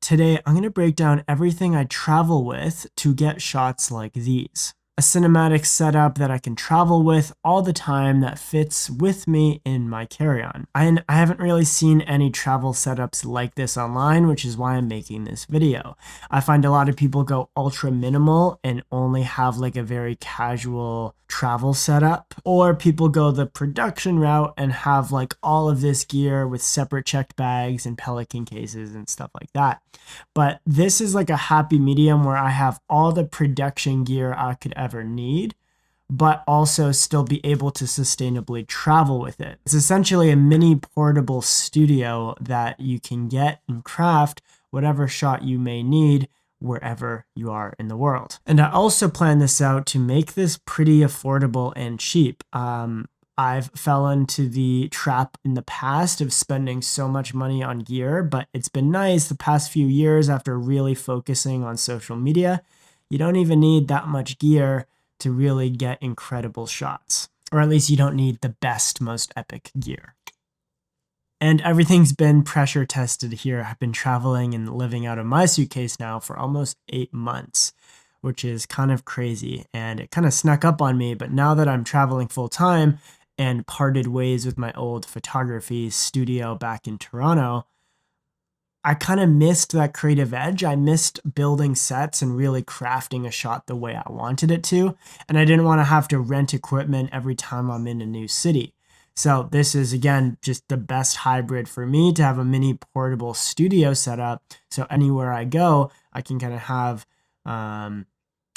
Today, I'm going to break down everything I travel with to get shots like these. A cinematic setup that I can travel with all the time that fits with me in my carry-on. I haven't really seen any travel setups like this online, which is why I'm making this video. I find a lot of people go ultra minimal and only have like a very casual travel setup, or people go the production route and have like all of this gear with separate checked bags and Pelican cases and stuff like that. But this is like a happy medium where I have all the production gear I could ever need, but also still be able to sustainably travel with it. It's essentially a mini portable studio that you can get and craft whatever shot you may need wherever you are in the world. And I also plan this out to make this pretty affordable and cheap. I've fell into the trap in the past of spending so much money on gear, but it's been nice the past few years after really focusing on social media. You don't even need that much gear to really get incredible shots, or at least you don't need the best, most epic gear. And everything's been pressure tested here. I've been traveling and living out of my suitcase now for almost 8 months, which is kind of crazy. And it kind of snuck up on me, but now that I'm traveling full time and parted ways with my old photography studio back in Toronto, I kind of missed that creative edge. I missed building sets and really crafting a shot the way I wanted it to. And I didn't want to have to rent equipment every time I'm in a new city. So this is, again, just the best hybrid for me to have a mini portable studio setup. So anywhere I go, I can kind of have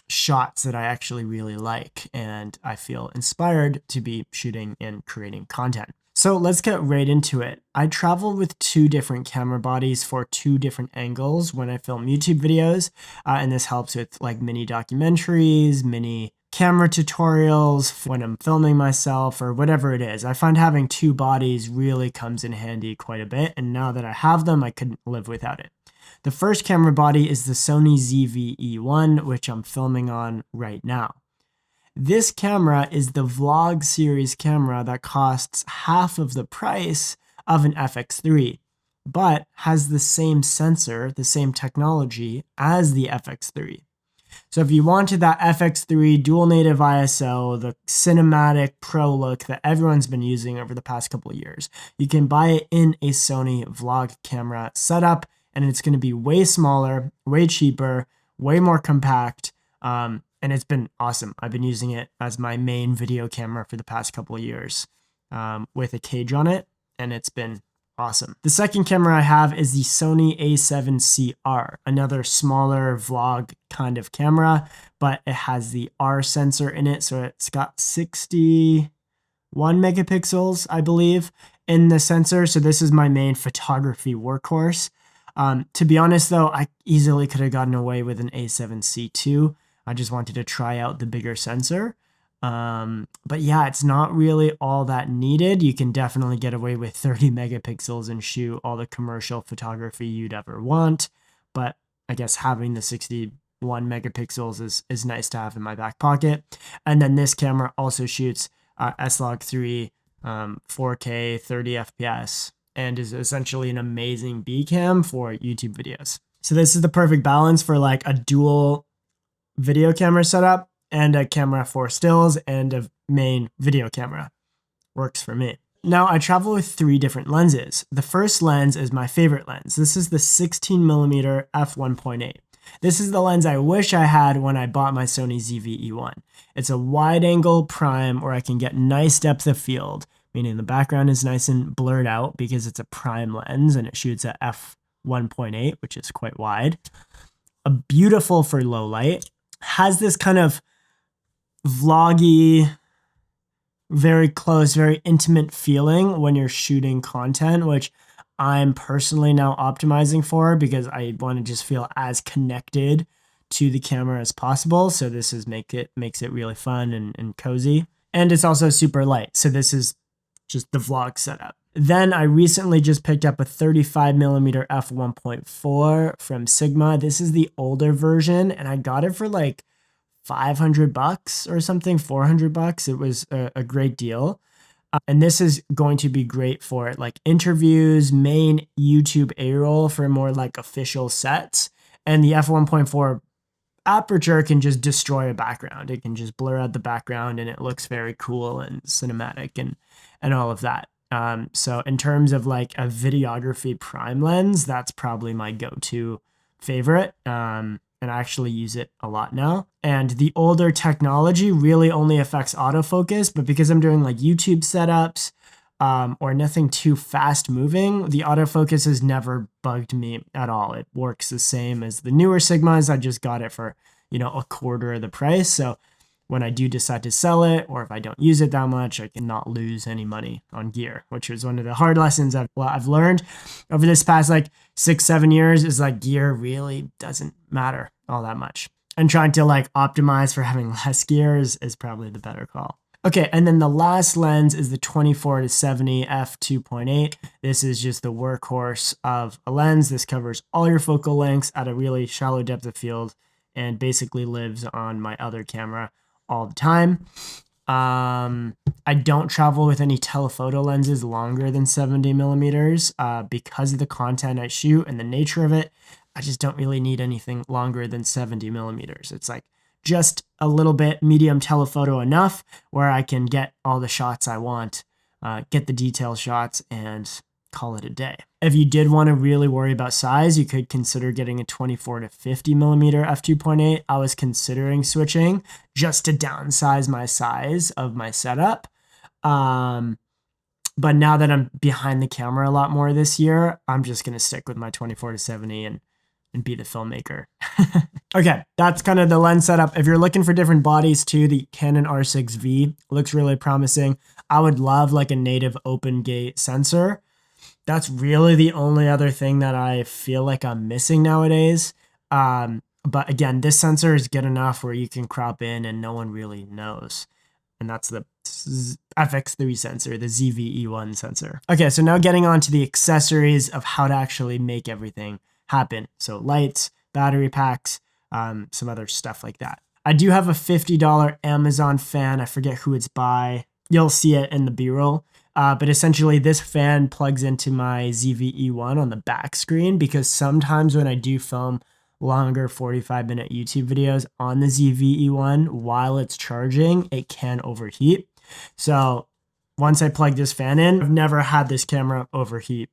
shots that I actually really like, and I feel inspired to be shooting and creating content. So let's get right into it. I travel with 2 different camera bodies for 2 different angles when I film YouTube videos, and this helps with like mini documentaries, mini camera tutorials when I'm filming myself or whatever it is. I find having 2 bodies really comes in handy quite a bit, and now that I have them, I couldn't live without it. The first camera body is the Sony ZV-E1, which I'm filming on right now. This camera is the vlog series camera that costs half of the price of an FX3, but has the same sensor, the same technology as the FX3. So if you wanted that FX3 dual native ISO, the cinematic pro look that everyone's been using over the past couple of years, you can buy it in a Sony vlog camera setup, and it's going to be way smaller, way cheaper, way more compact, and it's been awesome. I've been using it as my main video camera for the past couple of years with a cage on it, and it's been awesome. The second camera I have is the Sony a7CR, another smaller vlog kind of camera, but it has the R sensor in it, so it's got 61 megapixels, I believe, in the sensor. So this is my main photography workhorse. To be honest though, I easily could have gotten away with an A7C2. I just wanted to try out the bigger sensor. But yeah, it's not really all that needed. You can definitely get away with 30 megapixels and shoot all the commercial photography you'd ever want. But I guess having the 61 megapixels is nice to have in my back pocket. And then this camera also shoots S-Log3, 4K, 30 FPS, and is essentially an amazing B cam for YouTube videos. So this is the perfect balance for like a dual video camera setup and a camera for stills and a main video camera. Works for me. Now I travel with 3 different lenses. The first lens is my favorite lens. This is the 16mm f1.8. This is the lens I wish I had when I bought my Sony ZV-E1. It's a wide angle prime where I can get nice depth of field, meaning the background is nice and blurred out because it's a prime lens and it shoots at f1.8, which is quite wide. Beautiful for low light. Has this kind of vloggy, very close, very intimate feeling when you're shooting content, which I'm personally now optimizing for because I want to just feel as connected to the camera as possible. So this is makes it really fun and cozy. And it's also super light. So this is just the vlog setup. Then I recently just picked up a 35mm f1.4 from Sigma. This is the older version, and I got it for like $500 or something, $400. It was a great deal. And this is going to be great for like interviews, main YouTube A-roll for more like official sets. And the f1.4 aperture can just destroy a background. It can just blur out the background and it looks very cool and cinematic and all of that. So in terms of like a videography prime lens, that's probably my go-to favorite. And I actually use it a lot now. And the older technology really only affects autofocus, but because I'm doing like YouTube setups or nothing too fast moving, the autofocus has never bugged me at all. It works the same as the newer Sigmas. I just got it for, a quarter of the price. So when I do decide to sell it, or if I don't use it that much, I cannot lose any money on gear, which was one of the hard lessons I've learned over this past like 6-7 years is like gear really doesn't matter all that much. And trying to like optimize for having less gear is probably the better call. Okay, and then the last lens is the 24-70 f2.8. This is just the workhorse of a lens. This covers all your focal lengths at a really shallow depth of field and basically lives on my other camera all the time. I don't travel with any telephoto lenses longer than 70 millimeters because of the content I shoot and the nature of it. I just don't really need anything longer than 70 millimeters. It's like just a little bit medium telephoto enough where I can get all the shots I want, get the detail shots, and call it a day. If you did want to really worry about size, you could consider getting a 24-50 millimeter f2.8. I was considering switching just to downsize my size of my setup. But now that I'm behind the camera a lot more this year, I'm just going to stick with my 24-70 and be the filmmaker. Okay, that's kind of the lens setup. If you're looking for different bodies too, the Canon R6V looks really promising. I would love like a native open gate sensor. That's really the only other thing that I feel like I'm missing nowadays. But again, this sensor is good enough where you can crop in and no one really knows. And that's the FX3 sensor, the ZV-E1 sensor. Okay, so now getting on to the accessories of how to actually make everything happen. So lights, battery packs, some other stuff like that. I do have a $50 Amazon fan. I forget who it's by. You'll see it in the B-roll. But essentially this fan plugs into my ZV-E1 on the back screen because sometimes when I do film longer 45-minute YouTube videos on the ZV-E1 while it's charging, it can overheat. So once I plug this fan in, I've never had this camera overheat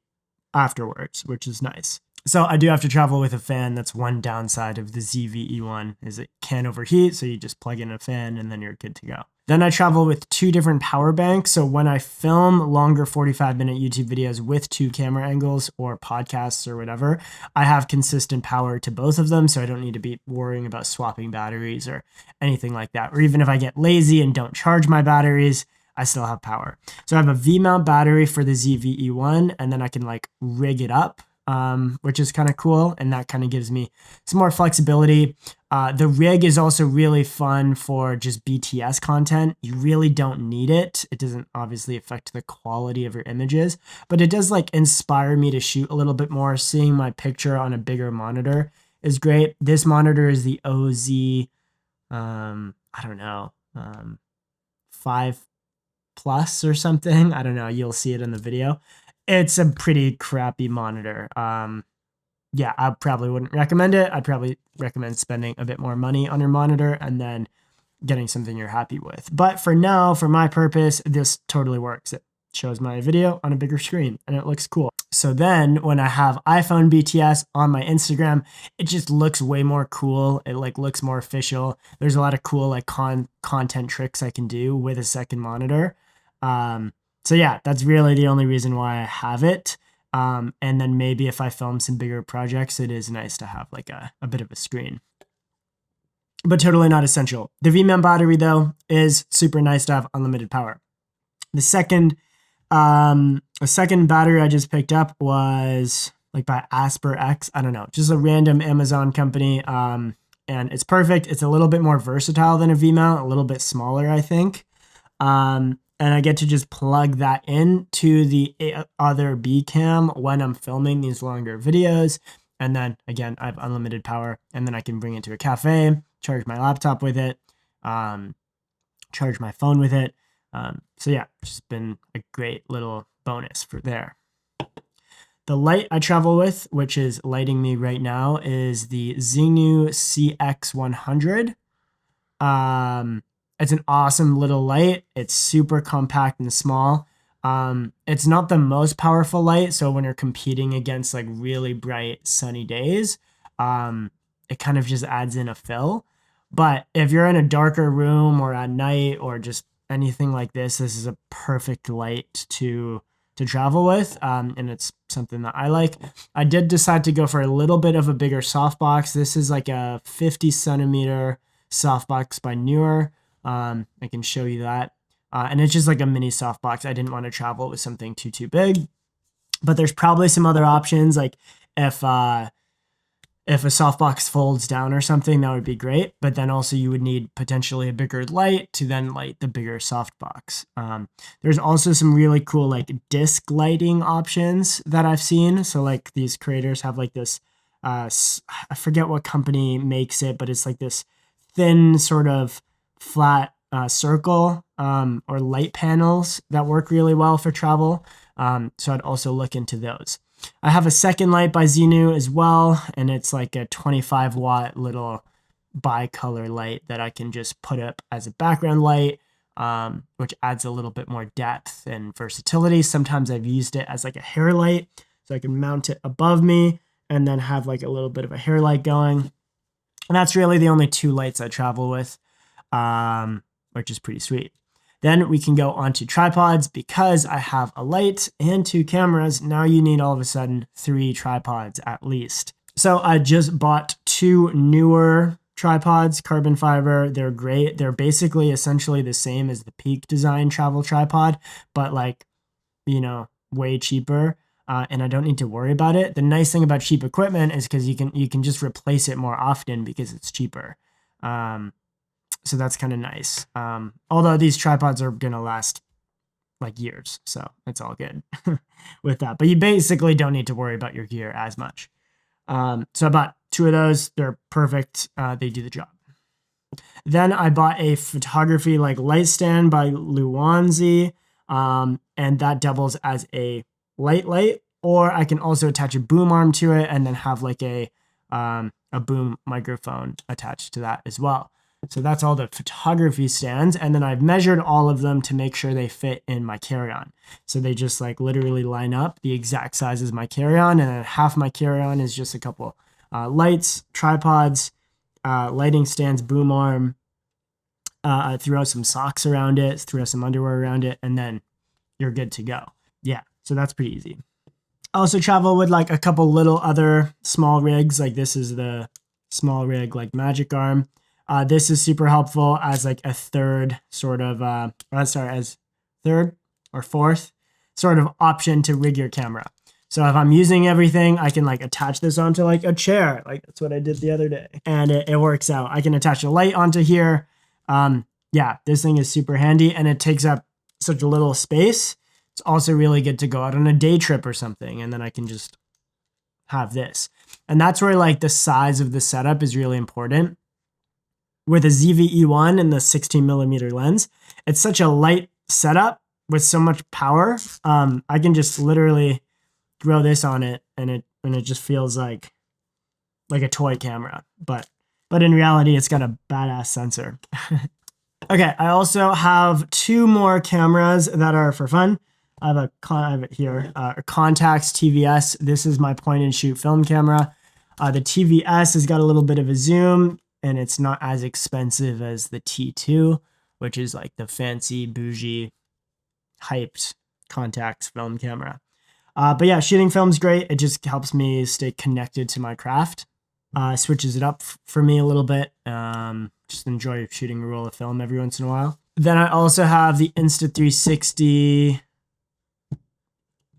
afterwards, which is nice. So I do have to travel with a fan. That's one downside of the ZV-E1 is it can overheat. So you just plug in a fan and then you're good to go. Then I travel with 2 different power banks. So when I film longer 45-minute YouTube videos with 2 camera angles or podcasts or whatever, I have consistent power to both of them. So I don't need to be worrying about swapping batteries or anything like that. Or even if I get lazy and don't charge my batteries, I still have power. So I have a V-mount battery for the ZV-E1 and then I can like rig it up. Which is kind of cool. And that kind of gives me some more flexibility. The rig is also really fun for just BTS content. You really don't need it. It doesn't obviously affect the quality of your images, but it does like inspire me to shoot a little bit more. Seeing my picture on a bigger monitor is great. This monitor is the OZ, I don't know, 5 Plus or something. I don't know. You'll see it in the video. It's a pretty crappy monitor. Yeah, I probably wouldn't recommend it. I'd probably recommend spending a bit more money on your monitor and then getting something you're happy with. But for now, for my purpose, this totally works. It shows my video on a bigger screen and it looks cool. So then when I have iPhone BTS on my Instagram, it just looks way more cool. It like looks more official. There's a lot of cool like content tricks I can do with a second monitor. So yeah, that's really the only reason why I have it. And then maybe if I film some bigger projects, it is nice to have like a bit of a screen. But totally not essential. The V-mount battery though is super nice to have unlimited power. The second battery I just picked up was like by AsperX. I don't know, just a random Amazon company. And it's perfect. It's a little bit more versatile than a V-mount, a little bit smaller, I think. And I get to just plug that into the other B cam when I'm filming these longer videos. And then again, I have unlimited power and then I can bring it to a cafe, charge my laptop with it, charge my phone with it. So yeah, just been a great little bonus for there. The light I travel with, which is lighting me right now, is the Xenu CX100. It's an awesome little light. It's super compact and small. It's not the most powerful light, so when you're competing against like really bright sunny days, it kind of just adds in a fill. But if you're in a darker room or at night or just anything like this is a perfect light to travel with, and it's something that I like. I did decide to go for a little bit of a bigger softbox. This is like a 50 centimeter softbox by Newer. I can show you that. And it's just like a mini softbox. I didn't want to travel with something too big. But there's probably some other options, like if a softbox folds down or something, that would be great. But then also you would need potentially a bigger light to then light the bigger softbox. There's also some really cool like disc lighting options that I've seen. So like these creators have like this, I forget what company makes it, but it's like this thin sort of flat circle or light panels that work really well for travel. So I'd also look into those. I have a second light by Xenu as well, and it's like a 25 watt little bicolor light that I can just put up as a background light, which adds a little bit more depth and versatility. Sometimes I've used it as like a hair light, so I can mount it above me and then have like a little bit of a hair light going. And that's really the only two lights I travel with, which is pretty sweet. Then we can go onto tripods. Because I have a light and two cameras, now you need all of a sudden 3 tripods at least. So I just bought 2 Newer tripods, carbon fiber. They're great. They're basically essentially the same as the Peak Design travel tripod, but like, way cheaper. And I don't need to worry about it. The nice thing about cheap equipment is because you can just replace it more often because it's cheaper. So that's kind of nice. Although these tripods are going to last like years, so it's all good with that. But you basically don't need to worry about your gear as much. So I bought 2 of those. They're perfect. They do the job. Then I bought a photography like light stand by Luanzi, and that doubles as a light. Or I can also attach a boom arm to it and then have like a boom microphone attached to that as well. So that's all the photography stands. And then I've measured all of them to make sure they fit in my carry-on. So they just like literally line up the exact size as my carry-on. And then half my carry-on is just a couple lights, tripods, lighting stands, boom arm. I threw out some socks around it, threw out some underwear around it, and then you're good to go. Yeah, so that's pretty easy. I also travel with like a couple little other small rigs. Like this is the small rig like Magic Arm. This is super helpful as like a third sort of, as third or fourth sort of option to rig your camera. So if I'm using everything, I can like attach this onto like a chair. Like that's what I did the other day. And it works out. I can attach a light onto here. Yeah, this thing is super handy and it takes up such a little space. It's also really good to go out on a day trip or something. And then I can just have this. And that's where like the size of the setup is really important. With a ZV-E1 and the 16mm lens, it's such a light setup with so much power. I can just literally throw this on it and it just feels like a toy camera. But in reality, it's got a badass sensor. Okay, I also have 2 more cameras that are for fun. I have it here, a Contax TVS. This is my point and shoot film camera. The TVS has got a little bit of a zoom, and it's not as expensive as the T2, which is like the fancy, bougie, hyped Contax film camera. But yeah, shooting film's great. It just helps me stay connected to my craft. Switches it up for me a little bit. Just enjoy shooting a roll of film every once in a while. Then I also have the Insta360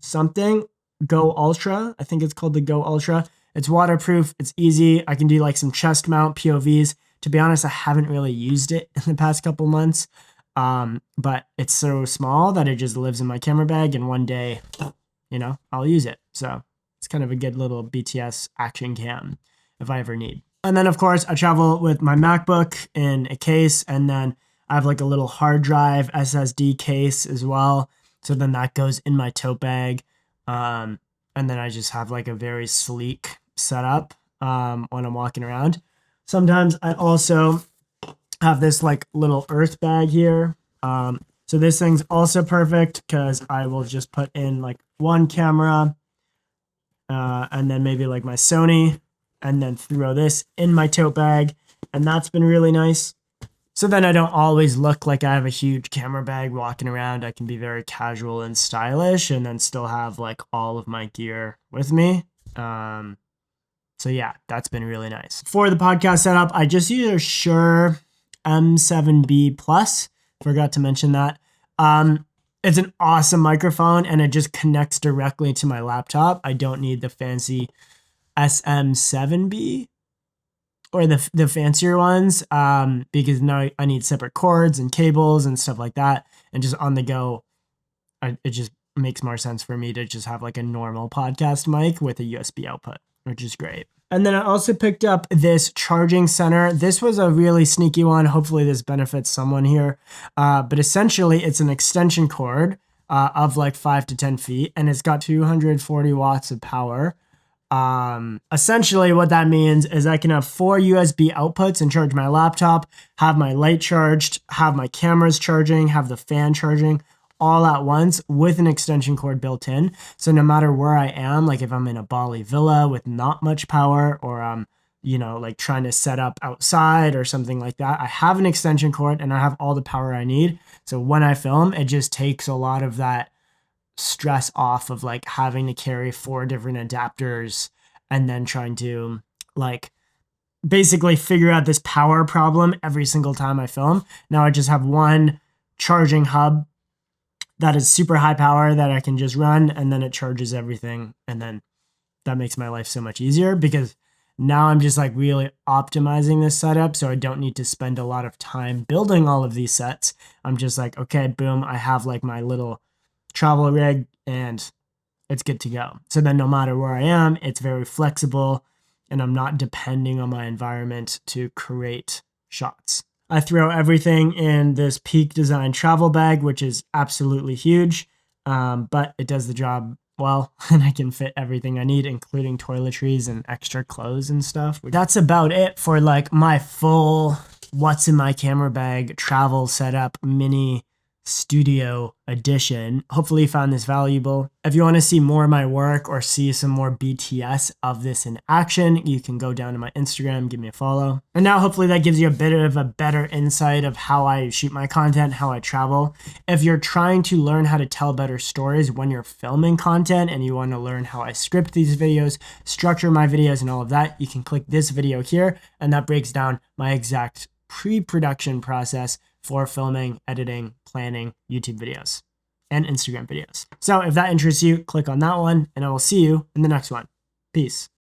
something, Go Ultra. I think it's called the Go Ultra. It's waterproof. It's easy. I can do like some chest mount POVs. To be honest, I haven't really used it in the past couple months. But it's so small that it just lives in my camera bag. And one day, I'll use it. So it's kind of a good little BTS action cam if I ever need. And then of course I travel with my MacBook in a case. And then I have like a little hard drive SSD case as well. So then that goes in my tote bag. And then I just have like a very sleek setup when I'm walking around. Sometimes I also have this like little earth bag here. So this thing's also perfect because I will just put in like one camera and then maybe like my Sony and then throw this in my tote bag. And that's been really nice. So then I don't always look like I have a huge camera bag walking around. I can be very casual and stylish and then still have like all of my gear with me. So yeah, that's been really nice. For the podcast setup, I just use a Shure M7B Plus. Forgot to mention that. It's an awesome microphone and it just connects directly to my laptop. I don't need the fancy SM7B or the fancier ones because now I need separate cords and cables and stuff like that. And just on the go, it just makes more sense for me to just have like a normal podcast mic with a USB output, which is great. And then I also picked up this charging center. This was a really sneaky one. Hopefully this benefits someone here. But essentially it's an extension cord of like 5 to 10 feet and it's got 240 watts of power. Essentially what that means is I can have 4 USB outputs and charge my laptop, have my light charged, have my cameras charging, have the fan charging all at once with an extension cord built in. So no matter where I am, like if I'm in a Bali villa with not much power or I'm, like trying to set up outside or something like that, I have an extension cord and I have all the power I need. So when I film, it just takes a lot of that stress off of like having to carry 4 different adapters and then trying to like basically figure out this power problem every single time I film. Now I just have one charging hub that is super high power that I can just run and then it charges everything. And then that makes my life so much easier because now I'm just like really optimizing this setup. So I don't need to spend a lot of time building all of these sets. I'm just like, okay, boom, I have like my little travel rig and it's good to go. So then no matter where I am, it's very flexible and I'm not depending on my environment to create shots. I throw everything in this Peak Design travel bag, which is absolutely huge, but it does the job well, and I can fit everything I need, including toiletries and extra clothes and stuff. That's about it for like my full what's in my camera bag travel setup mini studio edition. Hopefully you found this valuable. If you want to see more of my work or see some more BTS of this in action, you can go down to my Instagram, give me a follow. And now hopefully that gives you a bit of a better insight of how I shoot my content, how I travel. If you're trying to learn how to tell better stories when you're filming content and you want to learn how I script these videos, structure my videos and all of that, you can click this video here and that breaks down my exact pre-production process for filming, editing, planning YouTube videos and Instagram videos. So if that interests you, click on that one and I will see you in the next one. Peace.